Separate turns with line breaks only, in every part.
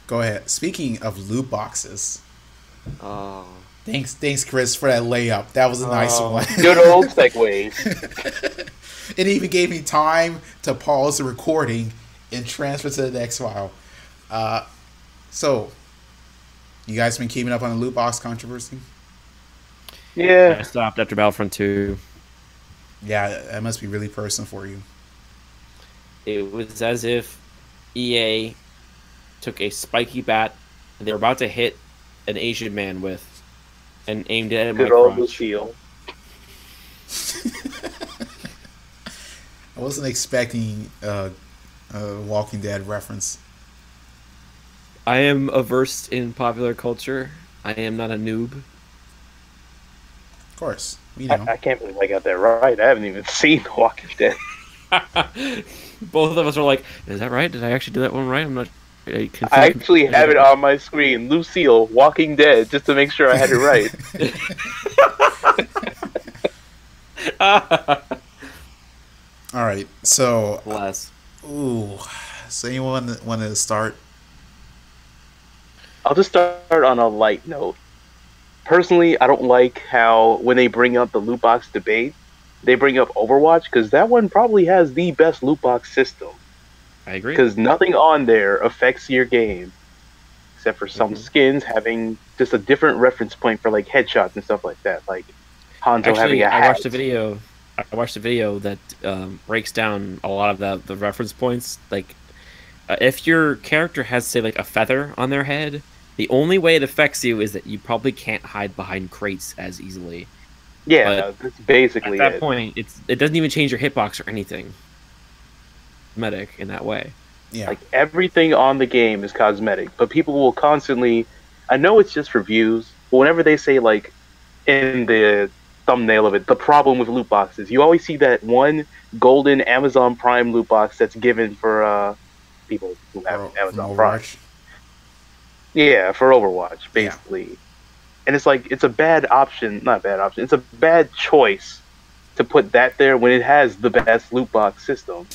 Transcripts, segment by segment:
Go ahead. Speaking of loot boxes,
Oh,
thanks, Chris, for that layup. That was a nice one.
oh,
Good old segues.
It even gave me time to pause the recording and transfer to the next file. Uh, so, you guys been keeping up on the loot box controversy?
Yeah,
I stopped after Battlefront 2.
Yeah, that must be really personal for you.
It was as if EA took a spiky bat they were about to hit an Asian man with and aimed it at my
good old
crotch.
Lucille.
I wasn't expecting a Walking Dead reference.
I am averse in popular culture. I am not a noob.
Of course, we
I,
know.
I can't believe I got that right. I haven't even seen The Walking Dead.
Both of us are like, is that right? Did I actually do that one right? I'm not. I
I actually have it on my screen. Lucille, Walking Dead, just to make sure I had it right.
All right, so
Bless.
ooh, so anyone want to start?
I'll just start on a light note. Personally, I don't like how when they bring up the loot box debate, they bring up Overwatch because that one probably has the best loot box system.
I agree.
Because nothing on there affects your game except for some
Mhm.
skins having just a different reference point for like headshots and stuff like that. Like Hanzo having
Actually,
a
I
hat.
watched a video. I watched a video that breaks down a lot of the reference points. Like, if your character has, say, like a feather on their head, the only way it affects you is that you probably can't hide behind crates as easily. But
Yeah, that's
at
basically
that
it.
point, it doesn't even change your hitbox or anything. Medic in that way.
Yeah,
Like everything on the game is cosmetic, but people will constantly. I know it's just for views, but whenever they say like in the thumbnail of it, the problem with loot boxes, you always see that one golden Amazon Prime loot box that's given for people who have
from
Amazon Prime.
Overwatch.
Yeah, for Overwatch,
Yeah,
basically. And it's like it's a bad option, not a bad option. It's a bad choice to put that there when it has the best loot box system.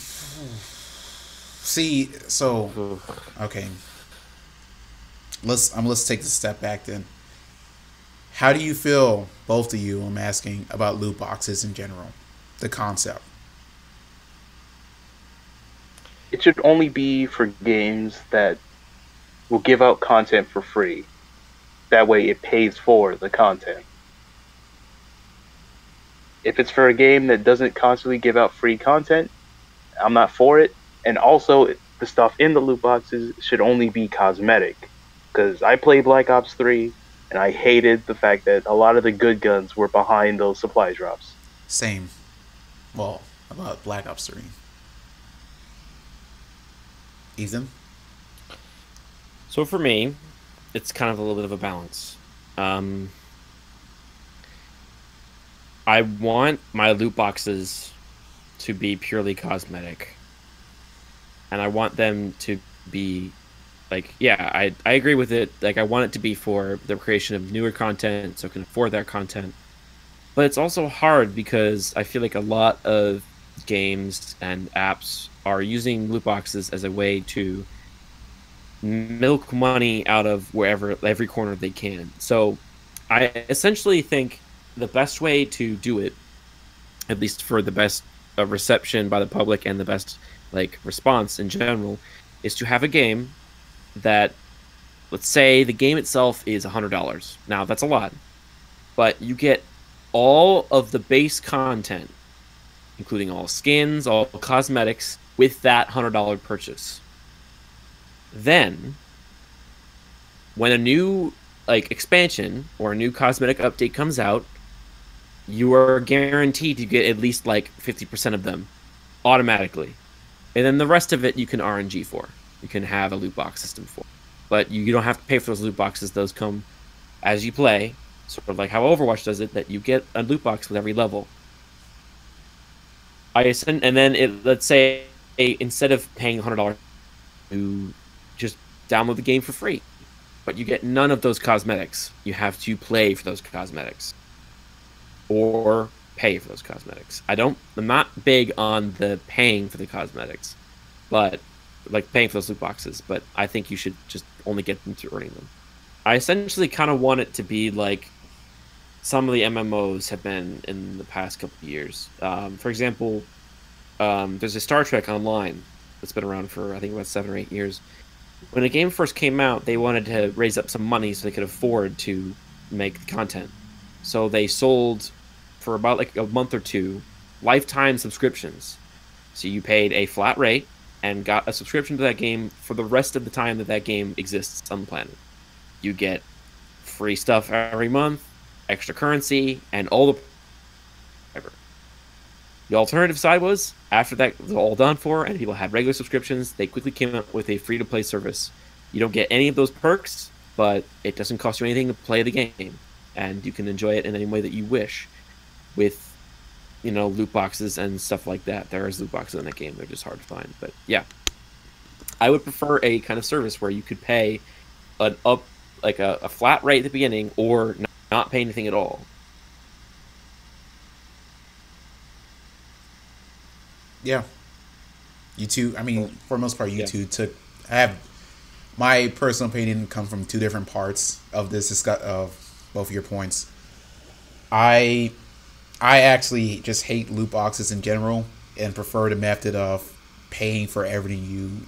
see, so
Ugh.
okay, let's take a step back then. How do you feel, both of you? I'm asking about loot boxes in general, the concept.
It should only be for games that will give out content for free. That way it pays for the content. If it's for a game that doesn't constantly give out free content, I'm not for it. And also, the stuff in the loot boxes should only be cosmetic. Because I played Black Ops 3, and I hated the fact that a lot of the good guns were behind those supply drops.
Same. Well, about Black Ops 3. Ethan?
So for me, it's kind of a little bit of a balance. Um, I want my loot boxes to be purely cosmetic, and I want them to be like, yeah, I agree with it. Like, I want it to be for the creation of newer content, so I can afford that content. But it's also hard because I feel like a lot of games and apps are using loot boxes as a way to milk money out of wherever every corner they can. So I essentially think the best way to do it, at least for the best reception by the public and the best like response in general, is to have a game that, let's say the game itself is $100. Now that's a lot, but you get all of the base content, including all skins, all cosmetics, with that $100 purchase. Then, when a new like expansion or a new cosmetic update comes out, you are guaranteed to get at least like 50% of them automatically. And then the rest of it you can RNG for. You can have a loot box system for. But you don't have to pay for those loot boxes. Those come as you play, sort of like how Overwatch does it, that you get a loot box with every level. And then let's say instead of paying $100, you just download the game for free. But you get none of those cosmetics. You have to play for those cosmetics or pay for those cosmetics. I'm not big on the paying for the cosmetics, but like paying for those loot boxes, but I think you should just only get them through earning them. I essentially kind of want it to be like some of the MMOs have been in the past couple of years. For example, there's a Star Trek Online that's been around for I think about 7 or 8 years. When the game first came out, they wanted to raise up some money so they could afford to make the content. So they sold for about like a month or two lifetime subscriptions. So you paid a flat rate and got a subscription to that game for the rest of the time that that game exists on the planet. You get free stuff every month, extra currency, and all the ever. The alternative side was, after that was all done for and people had regular subscriptions, they quickly came up with a free-to-play service. You don't get any of those perks, but it doesn't cost you anything to play the game, and you can enjoy it in any way that you wish with, loot boxes and stuff like that. There is loot boxes in that game. They're just hard to find. But, yeah. I would prefer a kind of service where you could pay a flat rate at the beginning or not pay anything at all.
Yeah. You two, I mean, for the most part, you two took. I have my personal opinion come from two different parts of this of both of your points. I actually just hate loot boxes in general and prefer the method of paying for everything.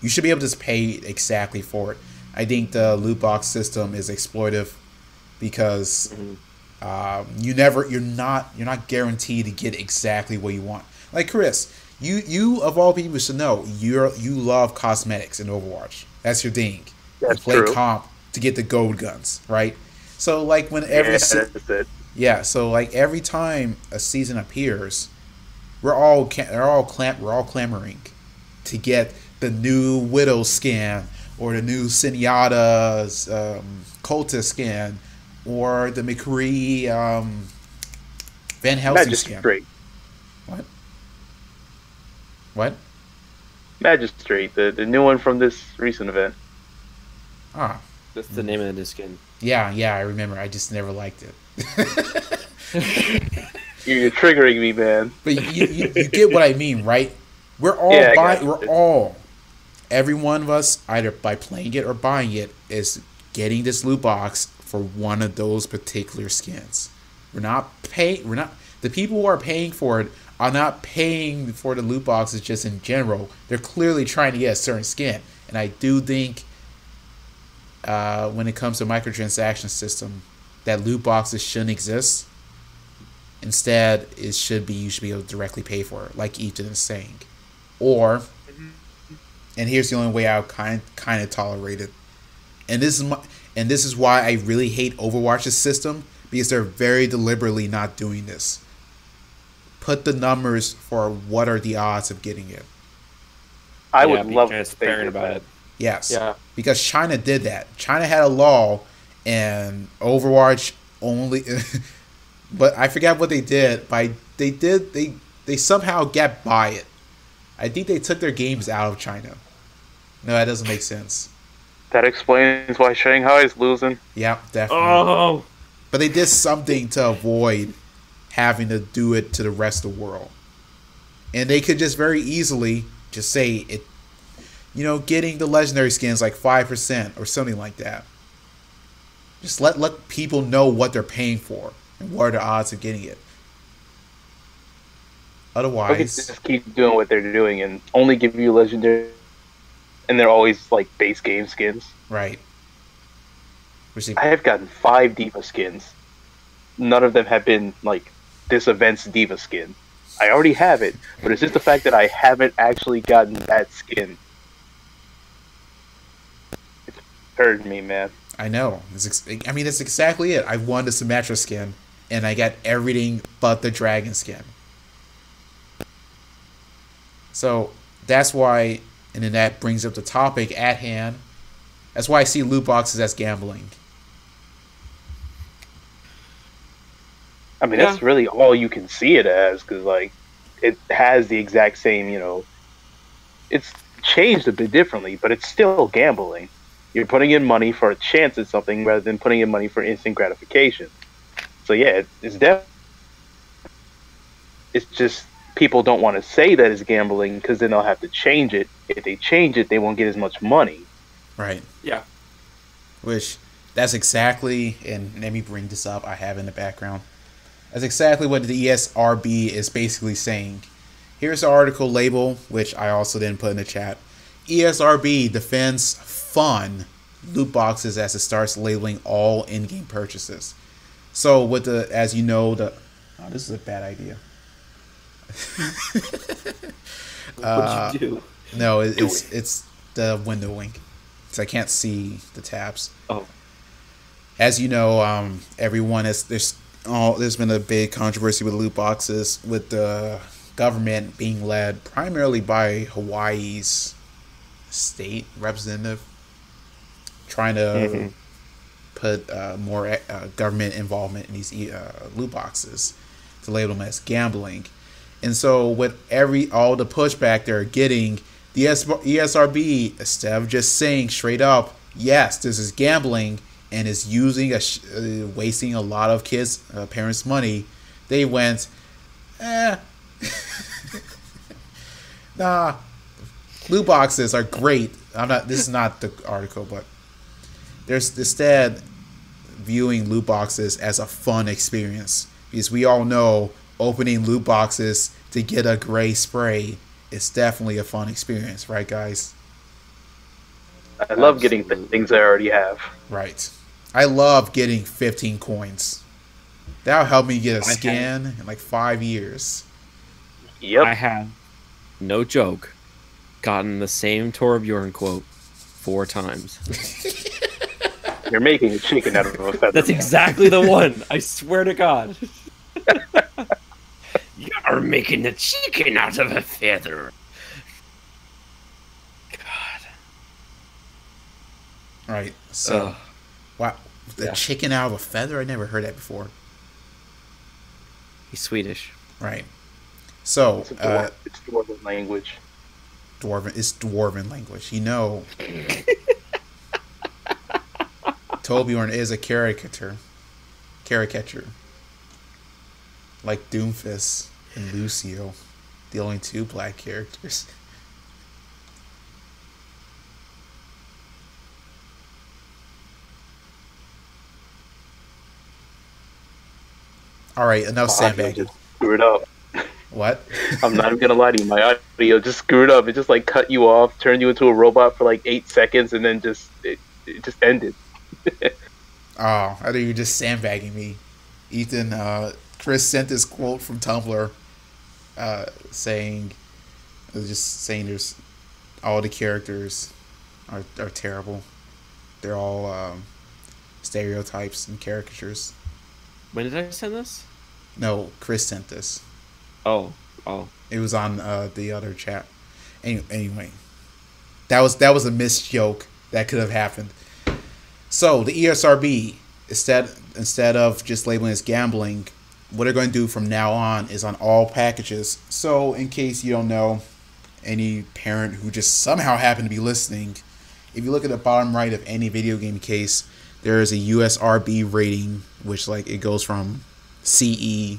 You should be able to just pay exactly for it. I think the loot box system is exploitive because you're not guaranteed to get exactly what you want. Like Chris, you of all people should know you love cosmetics in Overwatch. That's your thing.
That's
you play
true.
comp to get the gold guns, right? So like whenever so like every time a season appears, we're all clamoring to get the new Widow skin or the new Zenyatta's Cultist skin or the McCree Van Helsing skin. What?
Magistrate, the new one from this recent event.
Ah.
That's the name of the skin.
Yeah, I remember. I just never liked it.
You're triggering me, man.
But you get what I mean, right? We're all every one of us, either by playing it or buying it, is getting this loot box for one of those particular skins. The people who are paying for it are not paying for the loot boxes just in general. They're clearly trying to get a certain skin. And I do think when it comes to microtransaction system, that loot boxes shouldn't exist. Instead, you should be able to directly pay for it, like Ethan is saying. Or, and here's the only way I would kind of tolerate it. And this is why I really hate Overwatch's system, because they're very deliberately not doing this. Put the numbers for what are the odds of getting it.
I would love to
transparent about it.
Yes.
Yeah.
Because China did that. China had a law, and Overwatch only. But I forgot what they did. They somehow get by it. I think they took their games out of China. No, that doesn't make sense.
That explains why Shanghai is losing.
Yeah, definitely.
Oh.
But they did something to avoid having to do it to the rest of the world. And they could just very easily just say it, getting the legendary skins like 5% or something like that. Just let people know what they're paying for and what are the odds of getting it. Otherwise,
just keep doing what they're doing and only give you legendary, and they're always like base game skins.
Right.
I have gotten 5 Diva skins. None of them have been like this event's Diva skin. I already have it, but it's just the fact that I haven't actually gotten that skin. It's hurt me, man.
I know. That's exactly it. I won the Symmetra skin, and I got everything but the Dragon skin. So that's why, and then that brings up the topic at hand. That's why I see loot boxes as gambling.
I mean, that's really all you can see it as, because like it has the exact same, it's changed a bit differently, but it's still gambling. You're putting in money for a chance at something rather than putting in money for instant gratification. So yeah, it's just people don't want to say that it's gambling because then they'll have to change it. If they change it, they won't get as much money.
Right.
Yeah.
Which, that's exactly, and let me bring this up, I have in the background. That's exactly what the ESRB is basically saying. Here's the article label, which I also didn't put in the chat. ESRB defends fun loot boxes as it starts labeling all in-game purchases. So with the, as you know, this is a bad idea.
What'd you do?
No, it's the windowing. So I can't see the tabs.
Oh.
As you know, everyone has there's been a big controversy with loot boxes, with the government being led primarily by Hawaii's state representative trying to put more government involvement in these loot boxes to label them as gambling. And so with all the pushback they're getting, the ESRB, instead of just saying straight up, yes, this is gambling and is using wasting a lot of kids' parents' money, they went, nah, loot boxes are great. This is not the article, but there's instead viewing loot boxes as a fun experience, because we all know opening loot boxes to get a gray spray is definitely a fun experience, right, guys?
I love getting things I already have.
Right. I love getting 15 coins. That'll help me get a skin in like 5 years.
Yep.
I have, no joke, gotten the same Torbjorn quote 4 times.
You're making a chicken out of a feather.
That's exactly the one. I swear to God. You're making the chicken out of a feather. God.
Right. So, wow, the chicken out of a feather? I never heard that before.
He's Swedish.
Right. So,
it's Dwarven language.
It's Dwarven language. You know, Torbjorn is a caricature. Like Doomfist and Lucio, the only 2 black characters. All right, enough sandbagging.
Just screwed up.
What?
I'm not even gonna lie to you. My audio just screwed up. It just like cut you off, turned you into a robot for like 8 seconds, and then it just ended.
Oh, I thought you were just sandbagging me. Ethan, Chris sent this quote from Tumblr, saying there's all the characters are terrible. They're all stereotypes and caricatures.
When did I send this?
No, Chris sent this.
Oh.
It was on the other chat. Anyway, that was a missed joke that could have happened. So the ESRB, instead of just labeling as gambling, what they're going to do from now on is on all packages. So in case you don't know, any parent who just somehow happened to be listening, if you look at the bottom right of any video game case, there is a USRB rating, which like it goes from CE,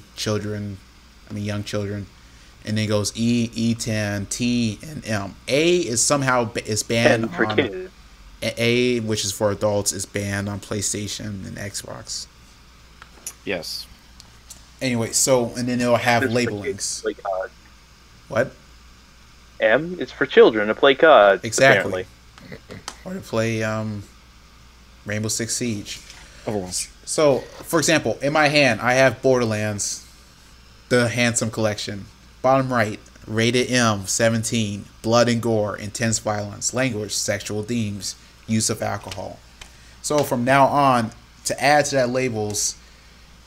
young children, and then it goes E, E10, T, and M. A is somehow banned
for
on
kids.
A, which is for adults, is banned on PlayStation and Xbox.
Yes.
Anyway, and then it'll have labelings.
Play COD.
What?
M is for children to play COD.
Exactly.
Apparently.
Or to play Rainbow Six Siege.
Overwatch.
So, for example, in my hand, I have Borderlands, the Handsome Collection. Bottom right, rated M, 17, blood and gore, intense violence, language, sexual themes, use of alcohol. So from now on, to add to that labels,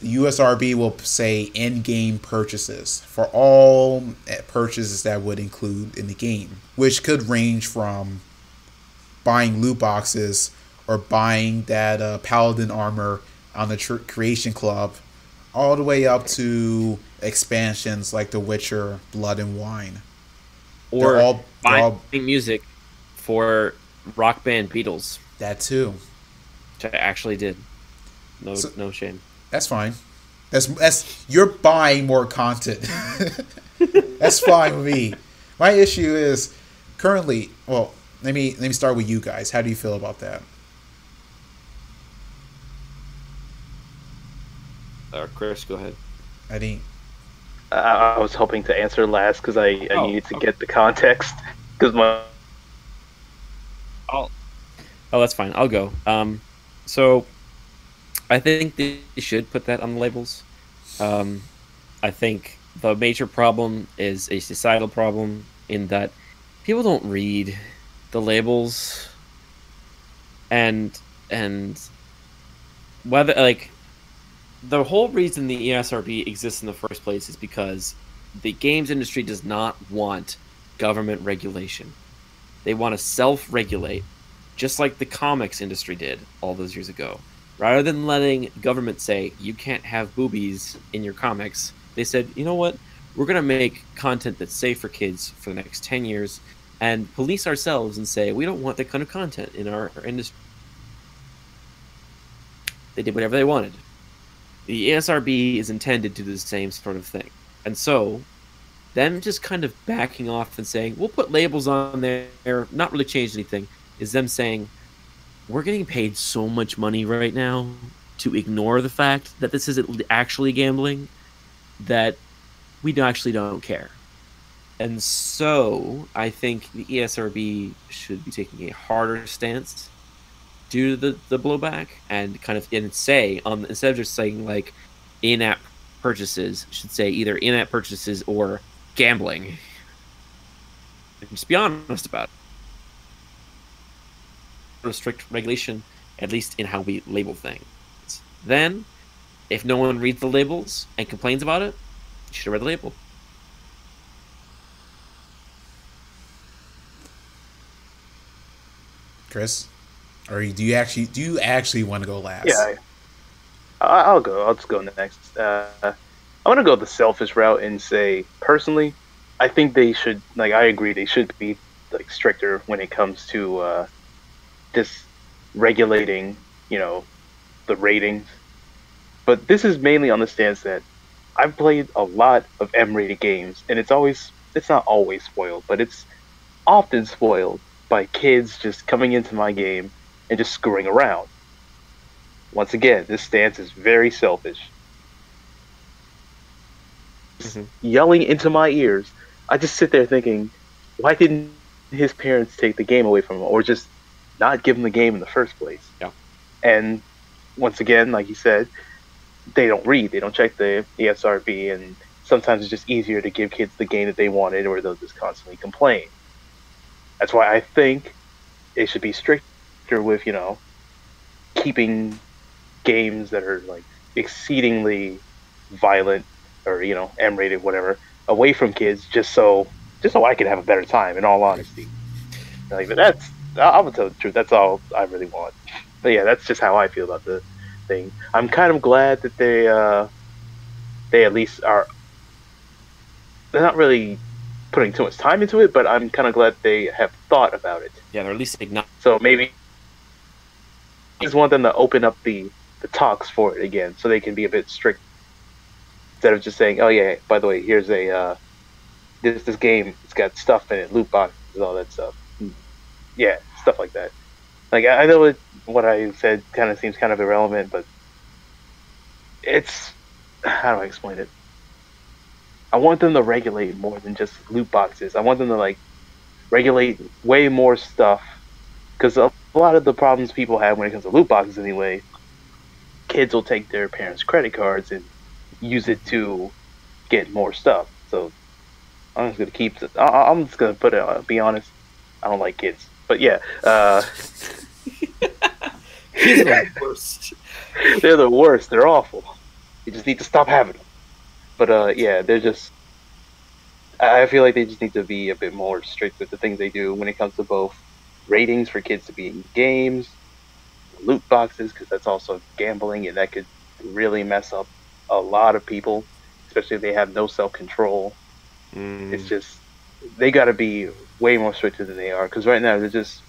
the USRB will say in-game purchases for all purchases that would include in the game, which could range from buying loot boxes or buying that paladin armor on the Creation Club, all the way up to expansions like The Witcher, Blood and Wine.
Or buying music for rock band Beatles.
That too.
Which I actually did. No shame.
That's fine. That's you're buying more content. That's fine with me. My issue is currently. Well, let me start with you guys. How do you feel about that?
Chris, go ahead.
I think.
I was hoping to answer last because I needed to get the context. Because
Oh, that's fine. I'll go. So I think they should put that on the labels. I think the major problem is a societal problem in that people don't read the labels, and whether like the whole reason the ESRB exists in the first place is because the games industry does not want government regulation. They want to self-regulate, just like the comics industry did all those years ago. Rather than letting government say, you can't have boobies in your comics, they said, you know what? We're going to make content that's safe for kids for the next 10 years and police ourselves and say, we don't want that kind of content in our industry. They did whatever they wanted. The ESRB is intended to do the same sort of thing. And so, them just kind of backing off and saying, we'll put labels on there, not really change anything, is them saying, we're getting paid so much money right now to ignore the fact that this isn't actually gambling that we actually don't care. And so, I think the ESRB should be taking a harder stance due to the blowback and kind of say instead of just saying like in-app purchases, should say either in-app purchases or gambling. Just be honest about it. Strict regulation, at least in how we label things. Then, if no one reads the labels and complains about it, you should have read the label.
Chris, or do you actually want to go last?
Yeah, I'll go. I'll just go next. I want to go the selfish route and say, personally, I think they should. Like, I agree, they should be like stricter when it comes to just regulating, the ratings. But this is mainly on the stance that I've played a lot of M-rated games, and it's not always spoiled, but it's often spoiled by kids just coming into my game and just screwing around. Once again, this stance is very selfish. Yelling into my ears, I just sit there thinking, why didn't his parents take the game away from him, or just not give him the game in the first place?
Yeah.
And once again, like you said, they don't read, they don't check the ESRB, and sometimes it's just easier to give kids the game that they wanted, or they'll just constantly complain. That's why I think they should be stricter with, keeping games that are like exceedingly violent or M-rated, whatever, away from kids, just so I can have a better time. In all honesty, like I'm gonna tell the truth. That's all I really want. But yeah, that's just how I feel about the thing. I'm kind of glad that they at least are. They're not really putting too much time into it, but I'm kind of glad they have thought about it.
Yeah, they're at least ignoring.
So maybe I just want them to open up the talks for it again, so they can be a bit strict instead of just saying, "Oh yeah, by the way, here's a this game. It's got stuff in it, loot boxes, all that stuff." Yeah, stuff like that. Like I know what I said kind of seems kind of irrelevant, but it's, how do I explain it? I want them to regulate more than just loot boxes. I want them to like regulate way more stuff, because a lot of the problems people have when it comes to loot boxes anyway, kids will take their parents' credit cards and use it to get more stuff. So I'm just gonna be honest, I don't like kids. But yeah,
kids are the worst.
They're the worst. They're awful. You just need to stop having them. But yeah, they're just. I feel like they just need to be a bit more strict with the things they do when it comes to both ratings for kids to be in games, loot boxes, because that's also gambling, and that could really mess up a lot of people, especially if they have no self-control. It's just, they got to be way more stricter than they are, because right now they're just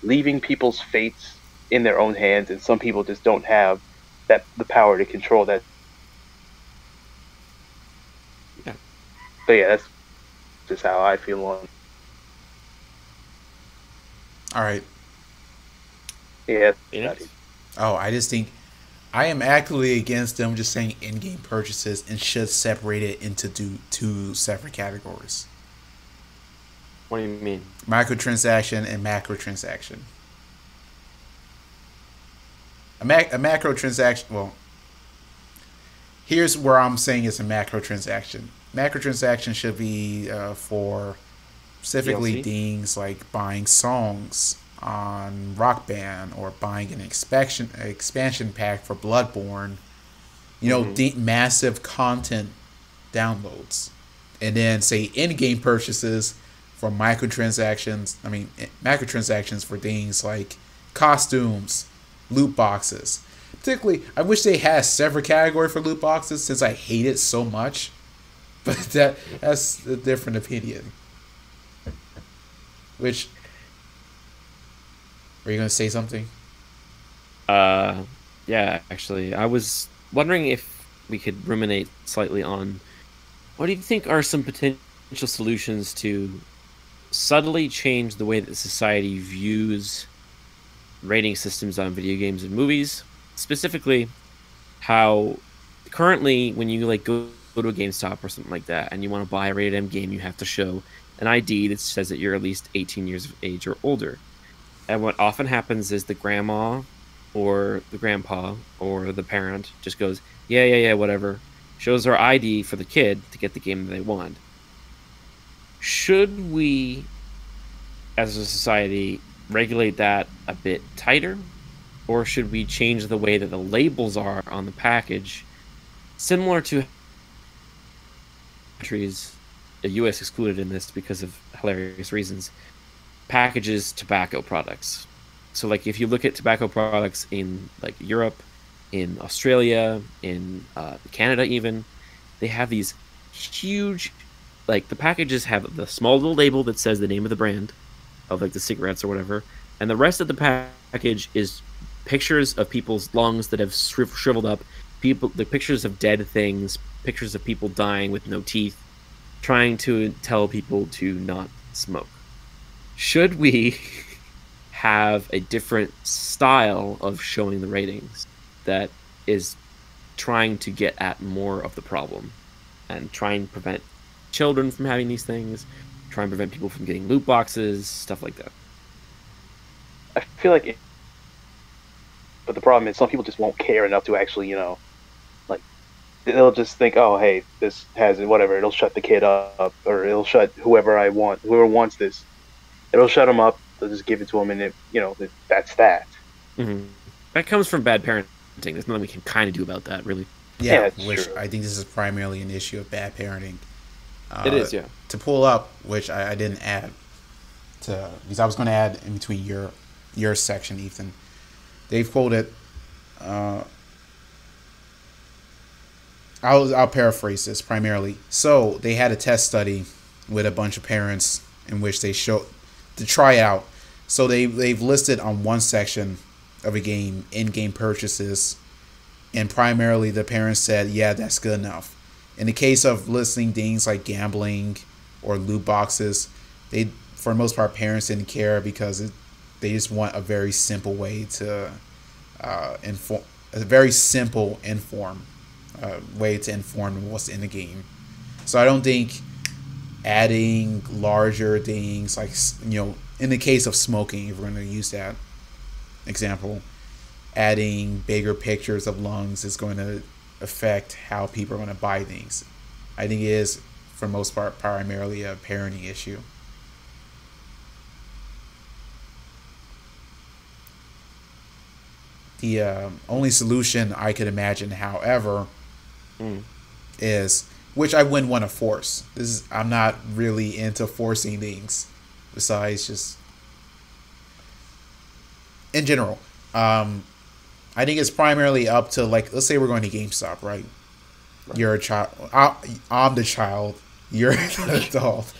leaving people's fates in their own hands, and some people just don't have the power to control that.
Yeah.
But yeah, Just how I feel on.
All right.
Yeah.
Oh, I just think I am actively against them just saying in-game purchases and should separate it into two separate categories.
What do you mean?
Microtransaction and macrotransaction. A macrotransaction. Well, here's where I'm saying it's a macrotransaction. Macrotransaction should be for specifically
DLC?
things like buying songs on Rock Band or buying an expansion pack for Bloodborne. You know, massive content downloads, and then say in-game purchases for microtransactions. I mean, macrotransactions for things like costumes, loot boxes. Particularly, I wish they had a separate category for loot boxes since I hate it so much. But that's a different opinion. Which, are you going to say something?
Yeah, actually, I was wondering if we could ruminate slightly on what do you think are some potential solutions to subtly change the way that society views rating systems on video games and movies, specifically how currently when you like go to a GameStop or something like that and you want to buy a rated M game, you have to show an ID that says that you're at least 18 years of age or older. And what often happens is the grandma or the grandpa or the parent just goes, yeah, whatever, shows their ID for the kid to get the game that they want. Should we, as a society, regulate that a bit tighter? Or should we change the way that the labels are on the package, similar to countries, the U.S. excluded in this because of hilarious reasons, packages tobacco products. So, like, if you look at tobacco products in, like, Europe, in Australia, in Canada even, they have these huge, like, the packages have the small little label that says the name of the brand of, like, the cigarettes or whatever, and the rest of the package is pictures of people's lungs that have shriveled up, the pictures of dead things, pictures of people dying with no teeth, trying to tell people to not smoke. Should we have a different style of showing the ratings that is trying to get at more of the problem and try and prevent children from having these things, try and prevent people from getting loot boxes, stuff like that?
I feel like but the problem is some people just won't care enough to actually, like, they'll just think, oh, hey, this has it, whatever, it'll shut the kid up, or it'll shut whoever wants this, it'll shut them up, they'll just give it to them, and that's that.
Mm-hmm. That comes from bad parenting. There's nothing we can kind of do about that, really.
Yeah, which true. I think this is primarily an issue of bad parenting.
It is, yeah.
To pull up, which I didn't add, because I was going to add in between your section, Ethan. They've quoted, I'll paraphrase this primarily. So they had a test study with a bunch of parents in which they showed to try out. So they've listed on one section of a game in-game purchases, and primarily the parents said, yeah, that's good enough. In the case of listing things like gambling or loot boxes, for the most part, parents didn't care because they just want a very simple way to inform way to inform what's in the game. So I don't think adding larger things like, in the case of smoking, if we're going to use that example, adding bigger pictures of lungs is going to affect how people are going to buy things. I think it is, for the most part, primarily a parenting issue. The only solution I could imagine, however, is, which I wouldn't want to force. I'm not really into forcing things. Besides, just in general, I think it's primarily up to, like, let's say we're going to GameStop, right? You're a child. I'm the child. You're the adult.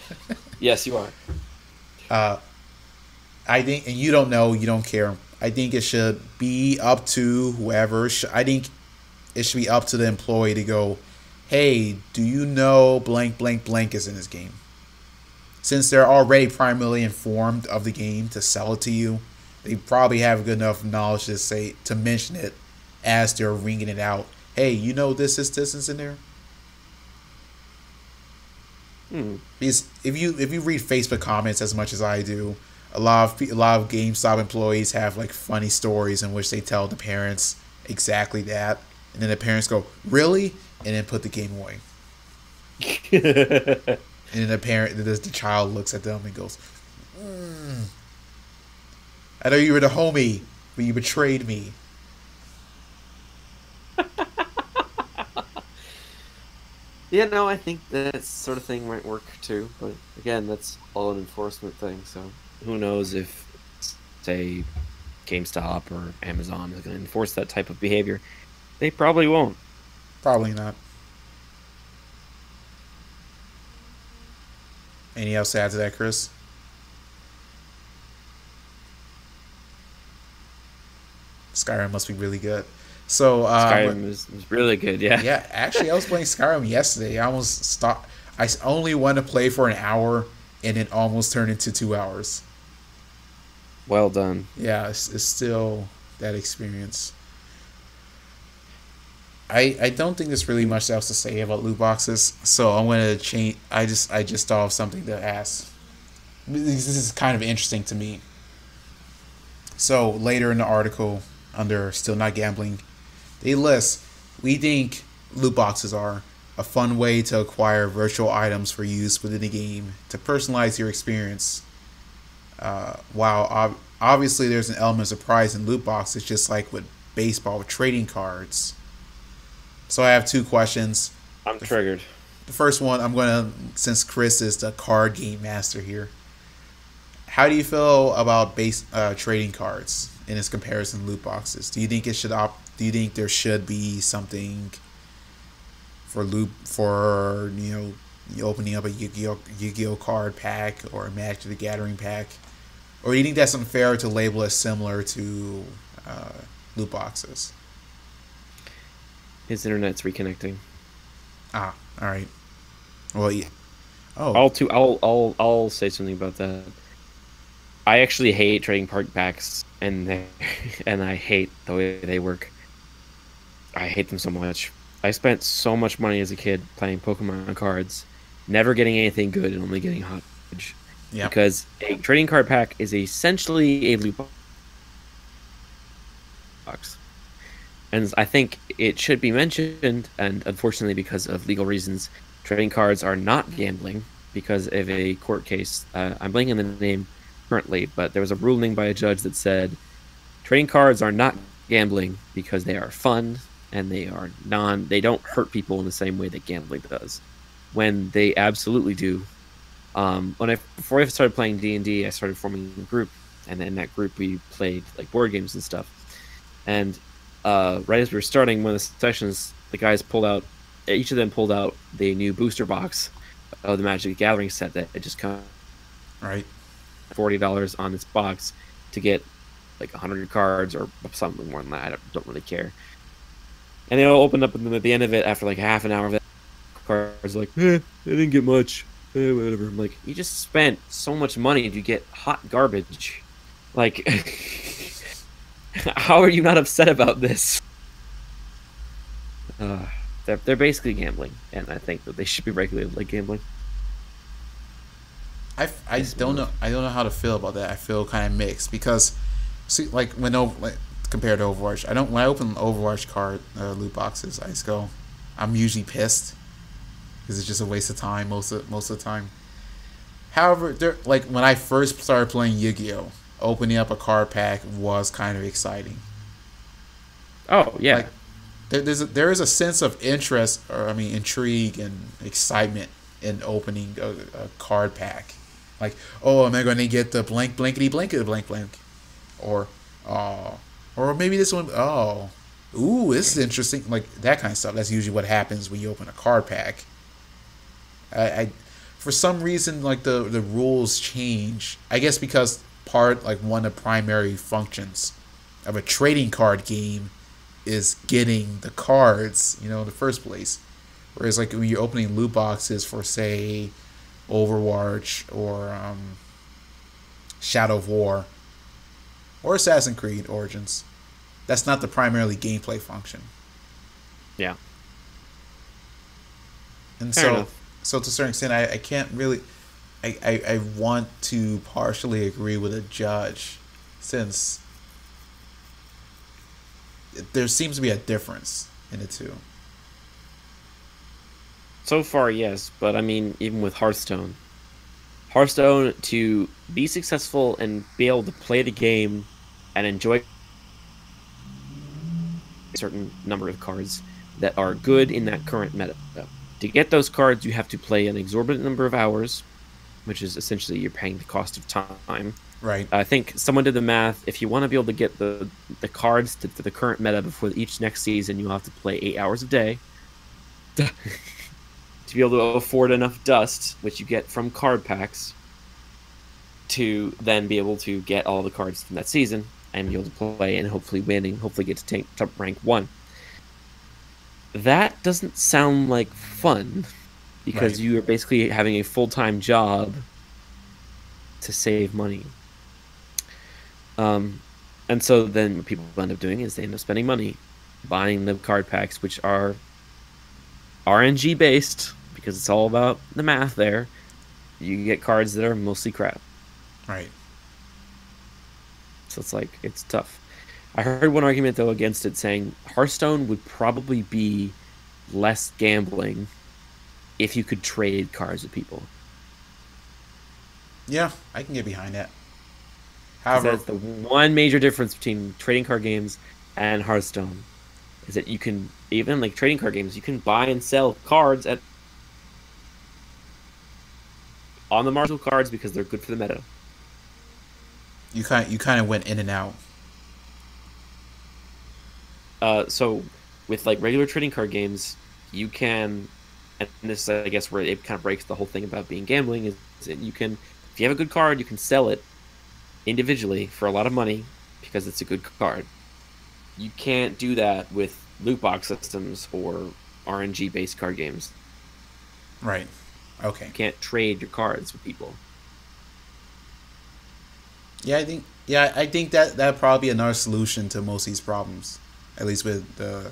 Yes, you are.
I think, and you don't know, you don't care. I think it should be up to whoever. I think it should be up to the employee to go, hey, do you know blank, blank, blank is in this game? since they're already primarily informed of the game to sell it to you, they probably have good enough knowledge to mention it as they're ringing it out. Hey, you know this is in there. Because if you read Facebook comments as much as I do, a lot of GameStop employees have like funny stories in which they tell the parents exactly that, and then the parents go, "Really?" and then put the game away. And then the child looks at them and goes, "I know you were the homie, but you betrayed me."
Yeah, no, I think that sort of thing might work too. But again, that's all an enforcement thing. So who knows if, say, GameStop or Amazon is going to enforce that type of behavior? They probably won't.
Probably not. Anything else to add to that, Chris? Skyrim must be really good. So
Skyrim is really good, yeah.
Yeah, actually, I was playing Skyrim yesterday. I almost stopped. I only wanted to play for an hour, and it almost turned into 2 hours.
Well done.
Yeah, it's still that experience. I don't think there's really much else to say about loot boxes, so I'm gonna change. I just thought of something to ask. This is kind of interesting to me. So later in the article, under Still Not Gambling, they list, we think loot boxes are a fun way to acquire virtual items for use within the game to personalize your experience. While obviously there's an element of surprise in loot boxes, just like with baseball with trading cards. So I have 2 questions.
I'm triggered.
The first one, since Chris is the card game master here, how do you feel about trading cards in its comparison to loot boxes? Do you think do you think there should be something for opening up a Yu-Gi-Oh card pack or a Magic the Gathering pack, or do you think that's unfair to label as similar to loot boxes?
His internet's reconnecting.
All right. Well, yeah.
Oh, I'll say something about that. I actually hate trading card packs, and I hate the way they work. I hate them so much. I spent so much money as a kid playing Pokemon cards, never getting anything good and only getting hot garbage. Yeah. Because a trading card pack is essentially a loot box. And I think it should be mentioned, and unfortunately because of legal reasons, trading cards are not gambling because of a court case. I'm blanking on the name currently, but there was a ruling by a judge that said trading cards are not gambling because they are fun and they don't hurt people in the same way that gambling does, when they absolutely do. Before I started playing D&D, I started forming a group, and in that group we played like board games and stuff. And right as we were starting one of the sessions, the guys each of them pulled out the new booster box of the Magic the Gathering set that had just come.
Right.
$40 on this box to get like 100 cards or something more than that. I don't really care. And they all opened up, and then at the end of it, after like half an hour of that, cards like, I didn't get much. Whatever. I'm like, you just spent so much money to get hot garbage. Like, how are you not upset about this? They're basically gambling, and I think that they should be regulated like gambling.
I don't know how to feel about that. I feel kind of mixed because, see, like compared to Overwatch, when I open Overwatch card loot boxes, I just go, I'm usually pissed because it's just a waste of time most of the time. However, like when I first started playing Yu-Gi-Oh, opening up a card pack was kind of exciting.
Oh yeah.
Like, there is a sense of interest, intrigue and excitement in opening a card pack. Like, oh, am I going to get the blank blankety blanket blank blank, or maybe this one. Oh, ooh, this is interesting. Like that kind of stuff. That's usually what happens when you open a card pack. I for some reason, like the rules change. I guess because one of the primary functions of a trading card game is getting the cards, in the first place. Whereas like when you're opening loot boxes for, say, Overwatch or Shadow of War or Assassin's Creed Origins. That's not the primarily gameplay function.
Yeah.
And
Fair enough.
So to a certain extent, I can't really. I want to partially agree with a judge, since there seems to be a difference in the two.
So far, yes, but I mean, even with Hearthstone, to be successful and be able to play the game and enjoy a certain number of cards that are good in that current meta. To get those cards, you have to play an exorbitant number of hours, which is essentially you're paying the cost of time.
Right.
I think someone did the math. If you want to be able to get the cards to the current meta before each next season, you'll have to play 8 hours a day to be able to afford enough dust, which you get from card packs, to then be able to get all the cards from that season and be able to play and hopefully win and hopefully get to top rank 1. That doesn't sound like fun, because
right.
you are basically having a full-time job to save money. And so then what people end up doing is they end up spending money buying the card packs, which are RNG based, because it's all about the math there. You get cards that are mostly crap.
Right.
So it's like, it's tough. I heard one argument, though, against it, saying Hearthstone would probably be less gambling if you could trade cards with people.
Yeah, I can get behind that. However,
that's the one major difference between trading card games and Hearthstone, is that you can, even like trading card games, you can buy and sell cards on the marginal cards because they're good for the meta.
You kind of went in and out.
So with like regular trading card games, you can, and this is, I guess, where it kind of breaks the whole thing about being gambling, is that you can, if you have a good card, you can sell it individually for a lot of money because it's a good card. You can't do that with loot box systems or RNG based card games.
Right. Okay.
You can't trade your cards with people.
Yeah, I think that'd probably be another solution to most of these problems, at least with the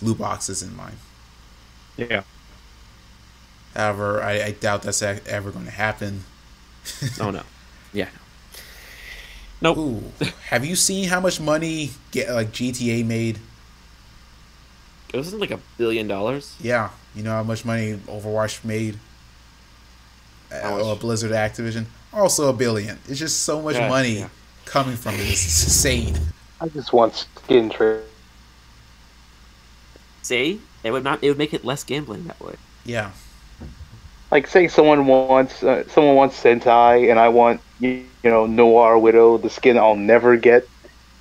loot boxes in mind.
Yeah.
However, I doubt that's ever going to happen.
Oh no. Yeah. Nope.
Ooh, have you seen how much money GTA made?
It wasn't like $1 billion.
Yeah, you know how much money Overwatch made? Or Blizzard Activision? Also $1 billion. It's just so much money coming from it. It's insane.
I just want skin trade.
See? It would make it less gambling that way.
Yeah.
Like, say someone wants Sentai, and I want Noir Widow, the skin I'll never get.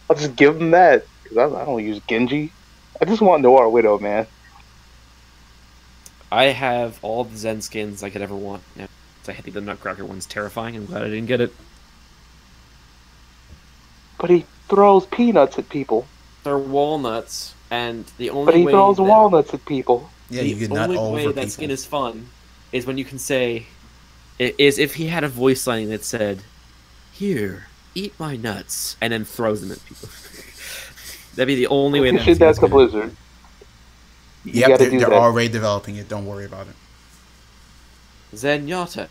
I'll just give them that, because I don't use Genji. I just want Noir Widow, man.
I have all the Zen skins I could ever want. I think the Nutcracker one's terrifying. I'm glad I didn't get it.
But he throws peanuts at people.
They're walnuts, and the only
But he
way
throws walnuts at people.
Yeah, you can nut over people. The only way
that skin is fun is when you can say, is if he had a voice line that said, "Here, eat my nuts," and then throws them at people. That'd be the only way.
That's the Blizzard.
Yeah, they're already developing it. Don't worry about it.
Zenyatta.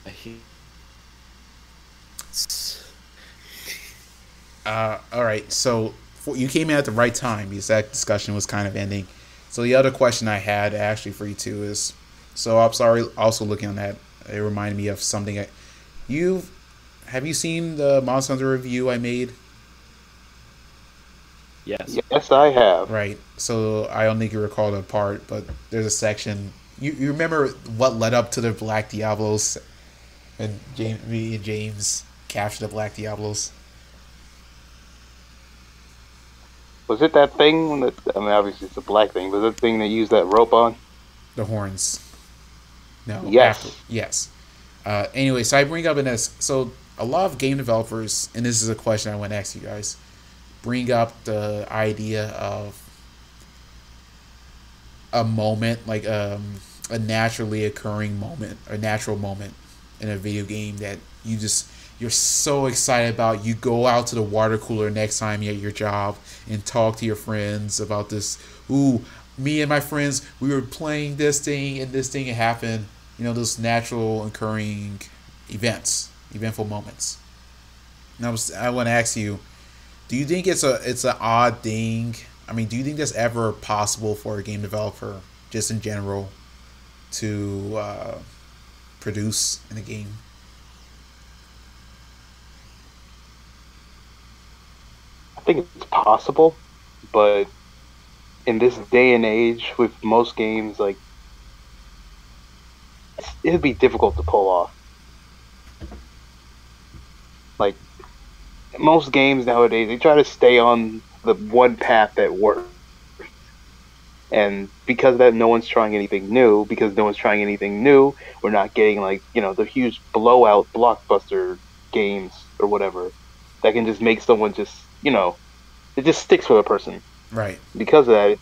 All right, so you came in at the right time because that discussion was kind of ending. So the other question I had actually for you two is, so I'm sorry, also looking on that, it reminded me of something. Have you seen the Monster Hunter review I made?
Yes.
Yes, I have.
Right. So I don't think you recall the part, but there's a section. You remember what led up to the Black Diablos, and me and James captured the Black Diablos?
Was it that thing that, I mean, obviously it's a black thing, but that thing that used that rope on?
The horns. No.
Yes.
Yes. Anyway, so I bring up in this. So a lot of game developers, and this is a question I want to ask you guys, bring up the idea of a moment, like a naturally occurring moment, a natural moment in a video game that you're so excited about. You go out to the water cooler next time you're at your job and talk to your friends about this. Ooh, me and my friends, we were playing this thing and this thing happened. You know, those natural occurring events, eventful moments. And I want to ask you, do you think it's an odd thing? I mean, do you think that's ever possible for a game developer, just in general, to produce in a game?
I think it's possible, but in this day and age, with most games, like it'd be difficult to pull off. Like most games nowadays, they try to stay on the one path that works. And because of that, no one's trying anything new. Because no one's trying anything new, we're not getting like, you know, the huge blowout blockbuster games or whatever that can just make someone just, you know, it just sticks with a person.
Right.
Because of that,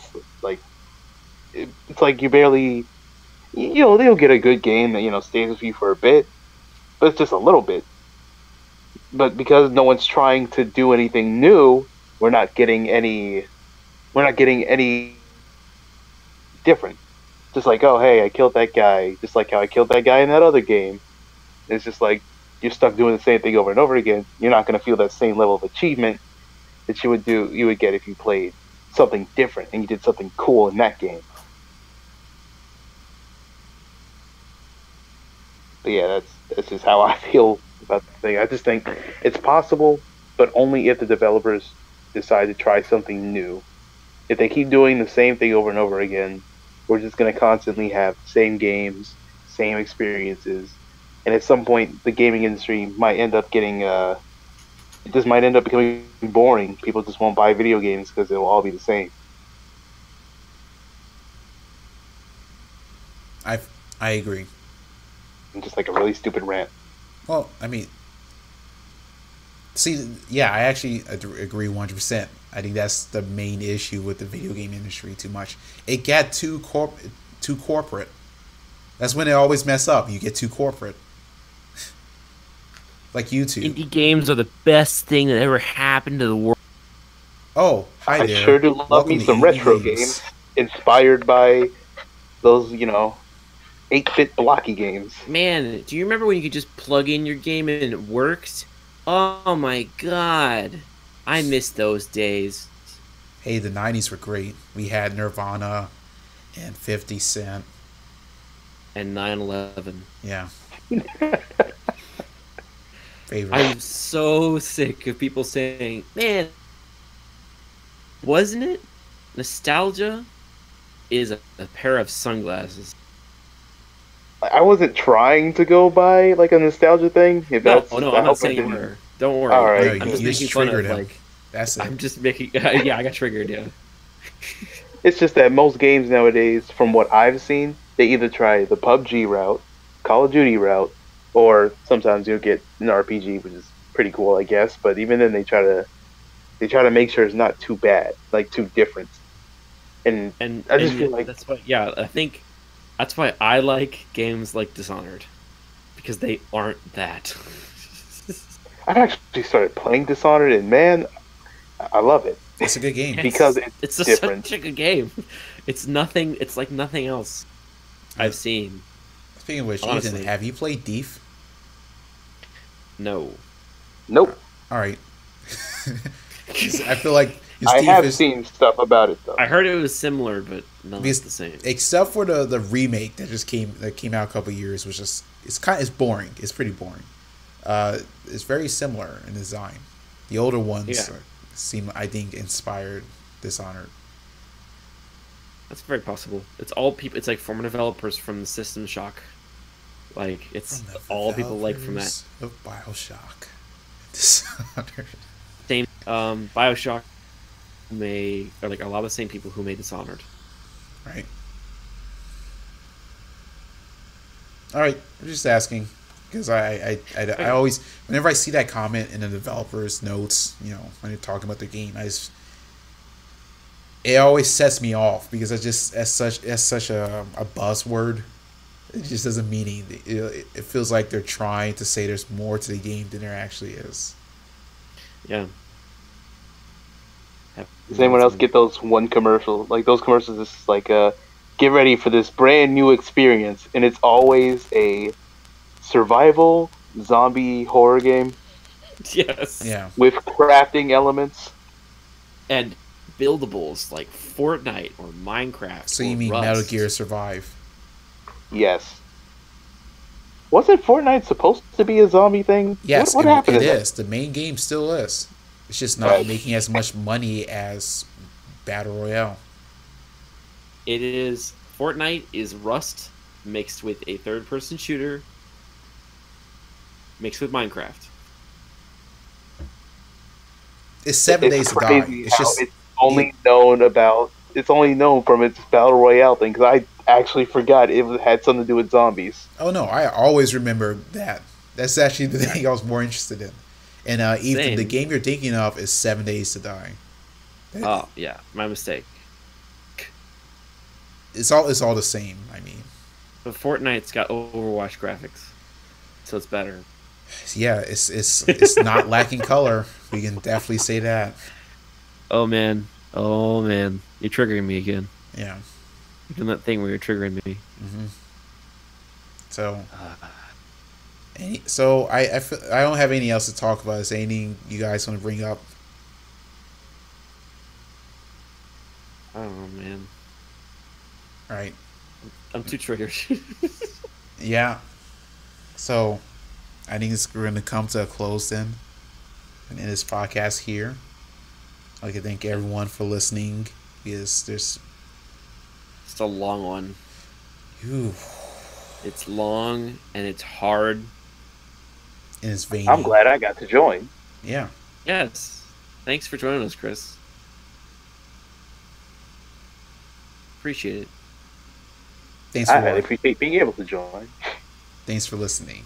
it's like you barely, you know, they'll get a good game that, you know, stays with you for a bit, but it's just a little bit. But because no one's trying to do anything new, we're not getting any different. Just like, oh, hey, I killed that guy, just like how I killed that guy in that other game. It's just like you're stuck doing the same thing over and over again. You're not going to feel that same level of achievement that you would get if you played something different and you did something cool in that game. But yeah, that's just how I feel about the thing. I just think it's possible, but only if the developers decide to try something new. If they keep doing the same thing over and over again, we're just going to constantly have same games, same experiences, and at some point, the gaming industry might end up getting it just might end up becoming boring. People just won't buy video games because they'll all be the same.
I agree.
And just like a really stupid rant.
Well, I mean, see, yeah, I actually agree 100%. I think that's the main issue with the video game industry too much. It got too corporate. That's when it always mess up. You get too corporate. Like YouTube.
Indie games are the best thing that ever happened to the world.
Oh, hi there.
I sure do love me some retro games inspired by those, you know, 8-bit blocky games.
Man, do you remember when you could just plug in your game and it worked? Oh my god. I miss those days.
Hey, the 90s were great. We had Nirvana and 50 Cent.
And 9/11.
Yeah. Favorite.
I'm so sick of people saying, man, wasn't it? Nostalgia is a pair of sunglasses.
I wasn't trying to go by like a nostalgia thing.
I'm not saying you were. Don't worry.
All right.
No,
I'm just making fun of like. That's it. I'm just making. Yeah, I got triggered. Yeah.
It's just that most games nowadays, from what I've seen, they either try the PUBG route, Call of Duty route, or sometimes you'll get an RPG, which is pretty cool, I guess. But even then, they try to make sure it's not too bad, like too different. And I just feel like
that's why. Yeah, I think that's why I like games like Dishonored, because they aren't that.
I've actually started playing Dishonored, and man, I love it.
It's a good game
because it's different.
Such a good game. It's nothing. It's like nothing else I've seen.
Speaking of which, Ethan, have you played Thief?
No.
Nope.
All right. I feel like
I have seen stuff about it though.
I heard it was similar, but not the same.
Except for the remake that came out a couple of years, which is it's boring. It's pretty boring. It's very similar in design. The older ones seem, I think, inspired Dishonored.
That's very possible. It's all people. It's like former developers from the System Shock. Like it's all people like from that.
Of BioShock, Dishonored.
Same BioShock or like a lot of the same people who made Dishonored.
Right. All right. I'm just asking. Because I always, whenever I see that comment in the developer's notes, you know, when they're talking about their game, it always sets me off because it's such a buzzword It just doesn't mean anything. It feels like they're trying to say there's more to the game than there actually is.
Yeah.
Does anyone else get those one commercial? Like those commercials, is like, get ready for this brand new experience, and it's always a survival zombie horror game.
Yes.
Yeah.
With crafting elements.
And buildables like Fortnite or Minecraft.
So you mean
Rust.
Metal Gear Survive?
Yes. Wasn't Fortnite supposed to be a zombie thing?
Yes,
what happened?
It is. The main game still is. It's just not making as much money as Battle Royale.
It is. Fortnite is Rust mixed with a third-person shooter mixed with Minecraft.
It's 7 days to die. It's just
it's only known from its Battle Royale thing, because I actually forgot it had something to do with zombies.
Oh no, I always remember that. That's actually the thing I was more interested in. And Ethan, the game you're thinking of is 7 Days to Die.
Oh yeah, my mistake.
It's all the same. I mean,
but Fortnite's got Overwatch graphics, so it's better.
Yeah, it's not lacking color. We can definitely say that.
Oh man, you're triggering me again.
Yeah,
you're doing that thing where you're triggering me.
Mm-hmm. So, I don't have anything else to talk about. Is there anything you guys want to bring up?
I don't know, man.
All right.
I'm too triggered.
Yeah. So, I think we're going to come to a close then. And end this podcast here. I'd like to thank everyone for listening. Because there's...
It's a long one.
Ooh.
It's long and it's hard.
And it's veiny.
I'm glad I got to join.
Yeah.
Yes. Thanks for joining us, Chris. Appreciate it.
I appreciate being able to join.
Thanks for listening.